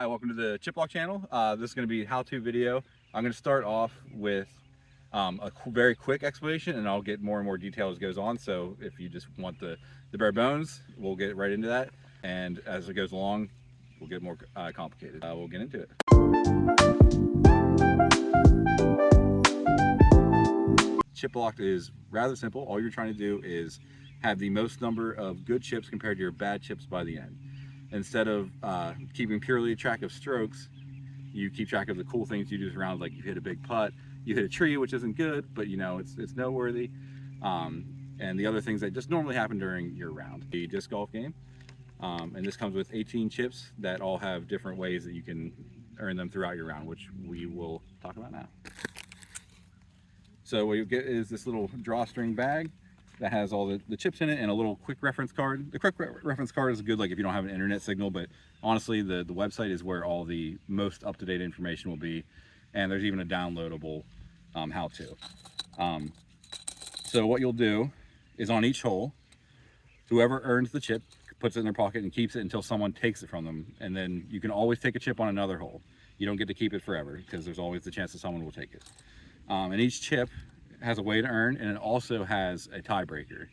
Hi, welcome to the Chip Block channel. This is going to be a how-to video. I'm going to start off with a very quick explanation, and I'll get more and more detail as it goes on. So if you just want the bare bones, we'll get right into that. And as it goes along, we'll get more complicated. We'll get into it. Chip block is rather simple. All you're trying to do is have the most number of good chips compared to your bad chips by the end. Instead of keeping purely track of strokes, you keep track of the cool things you do around, like you hit a big putt, you hit a tree, which isn't good, but you know it's noteworthy, and the other things that just normally happen during your round. The disc golf game, and this comes with 18 chips that all have different ways that you can earn them throughout your round, which we will talk about now. So what you get is this little drawstring bag that has all the chips in it and a little quick reference card. The quick reference card is good, like if you don't have an internet signal, but honestly the website is where all the most up-to-date information will be, and there's even a downloadable how-to. So what you'll do is on each hole, whoever earns the chip puts it in their pocket and keeps it until someone takes it from them, and then you can always take a chip on another hole. You don't get to keep it forever because there's always the chance that someone will take it. And each chip has a way to earn, and it also has a tiebreaker.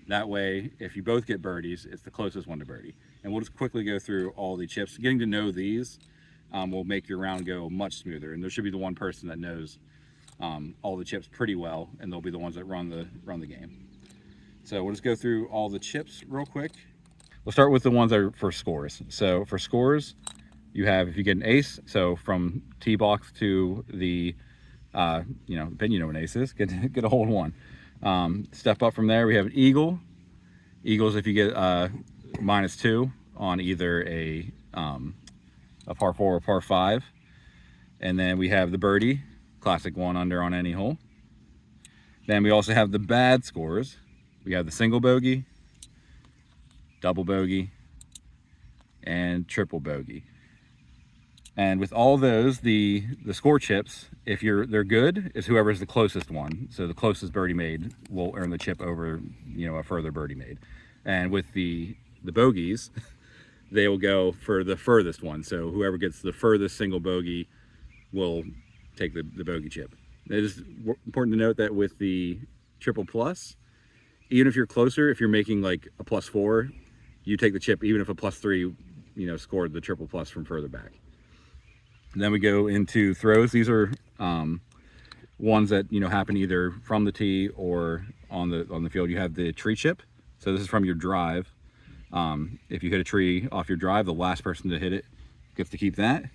That way, if you both get birdies, it's the closest one to birdie. And we'll just quickly go through all the chips. Getting to know these will make your round go much smoother. And there should be the one person that knows all the chips pretty well, and they'll be the ones that run the game. So we'll just go through all the chips real quick. We'll start with the ones that are for scores. So for scores, you have, if you get an ace, so from tee box to the you know what an ace is, get a hole in one. Step up from there, we have an eagle. Eagles, if you get -2 on either a par 4 or par 5. And then we have the birdie, classic 1 under on any hole. Then we also have the bad scores. We have the single bogey, double bogey, and triple bogey. And with all those, the score chips, if they're good, is whoever's the closest one. So the closest birdie made will earn the chip over, you know, a further birdie made. And with the bogeys, they will go for the furthest one. So whoever gets the furthest single bogey will take the bogey chip. It is important to note that with the triple plus, even if you're closer, if you're making like a +4, you take the chip even if a +3, you know, scored the triple plus from further back. Then we go into throws. These are ones that, you know, happen either from the tee or on the field. You have the tree chip. So this is from your drive. If you hit a tree off your drive, the last person to hit it gets to keep that.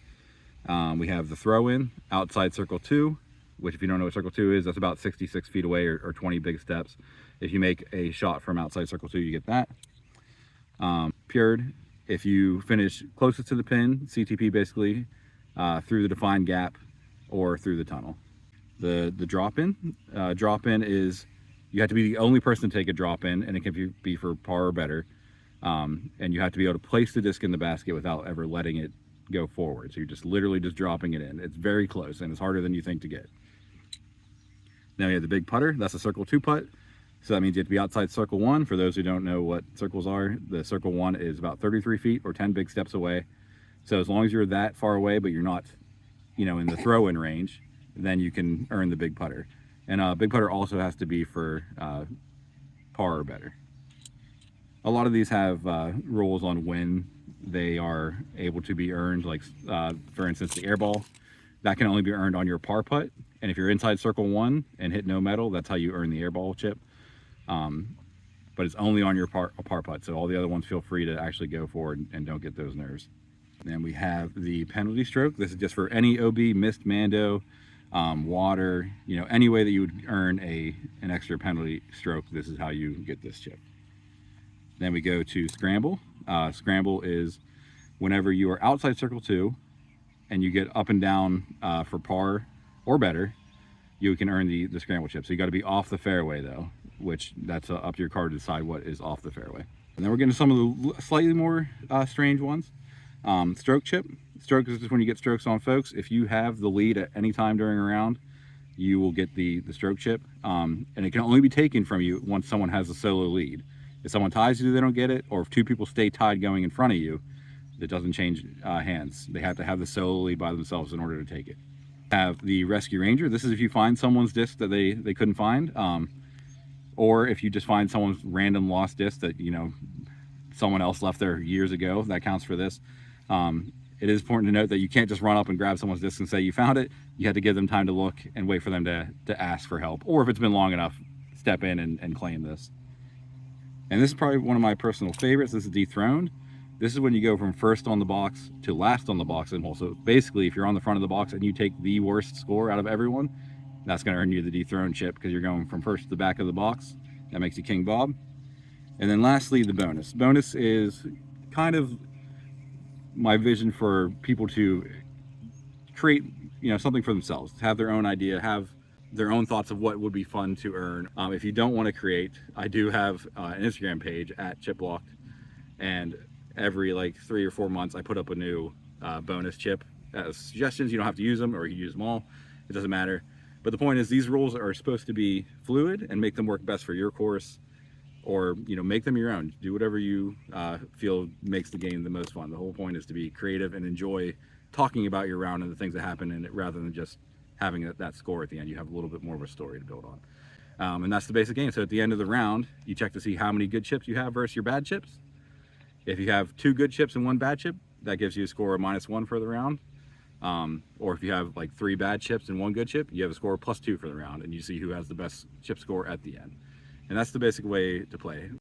We have the throw in outside circle 2, which if you don't know what circle 2 is, that's about 66 feet away or 20 big steps. If you make a shot from outside circle 2, you get that. Pured, if you finish closest to the pin, CTP basically, through the defined gap or through the tunnel. The drop-in is, you have to be the only person to take a drop-in, and it can be for par or better, and you have to be able to place the disc in the basket without ever letting it go forward. So you're just literally just dropping it in. It's very close, and it's harder than you think to get. Now you have the big putter. That's a circle 2 putt. So that means you have to be outside circle 1. For those who don't know what circles are, the circle 1 is about 33 feet or 10 big steps away. So as long as you're that far away, but you're not, you know, in the throw-in range, then you can earn the big putter. And big putter also has to be for par or better. A lot of these have rules on when they are able to be earned. Like, for instance, the air ball, that can only be earned on your par putt. And if you're inside circle 1 and hit no metal, that's how you earn the air ball chip. But it's only on your par putt. So all the other ones, feel free to actually go forward and don't get those nerves. Then we have the penalty stroke. This is just for any OB, missed mando, water, you know, any way that you would earn an extra penalty stroke, this is how you get this chip. Then we go to scramble. Scramble is whenever you are outside circle 2 and you get up and down for par or better, you can earn the scramble chip. So you got to be off the fairway though, which that's up to your card to decide what is off the fairway. And then we're getting some of the slightly more strange ones. Stroke chip. Stroke is just when you get strokes on folks. If you have the lead at any time during a round, you will get the stroke chip, and it can only be taken from you once someone has a solo lead. If someone ties you, they don't get it, or if 2 people stay tied going in front of you, It doesn't change hands. They have to have this solely by themselves in order to take it. Have the Rescue Ranger. This is if you find someone's disc that they couldn't find, or if you just find someone's random lost disc that, you know, someone else left there years ago. That counts for this. It is important to note that you can't just run up and grab someone's disc and say you found it. You have to give them time to look and wait for them to ask for help, or if it's been long enough, step in and claim this. And this is probably one of my personal favorites. This is Dethroned. This is when you go from first on the box to last on the box. And also, basically, if you're on the front of the box and you take the worst score out of everyone, that's going to earn you the Dethroned chip, because you're going from first to the back of the box. That makes you King Bob. And then lastly, the bonus. Bonus is kind of my vision for people to create, you know, something for themselves, have their own idea, have their own thoughts of what would be fun to earn. If you don't want to create, I do have an Instagram page at Chiplocked, and every like 3 or 4 months I put up a new bonus chip as suggestions. You don't have to use them, or you can use them all, it doesn't matter. But the point is, these rules are supposed to be fluid and make them work best for your course, or, you know, make them your own. Do whatever you feel makes the game the most fun. The whole point is to be creative and enjoy talking about your round and the things that happen in it, rather than just having that score at the end. You have a little bit more of a story to build on. And that's the basic game. So at the end of the round, you check to see how many good chips you have versus your bad chips. If you have 2 good chips and 1 bad chip, that gives you a score of -1 for the round. Or if you have like 3 bad chips and 1 good chip, you have a score of +2 for the round, and you see who has the best chip score at the end. And that's the basic way to play.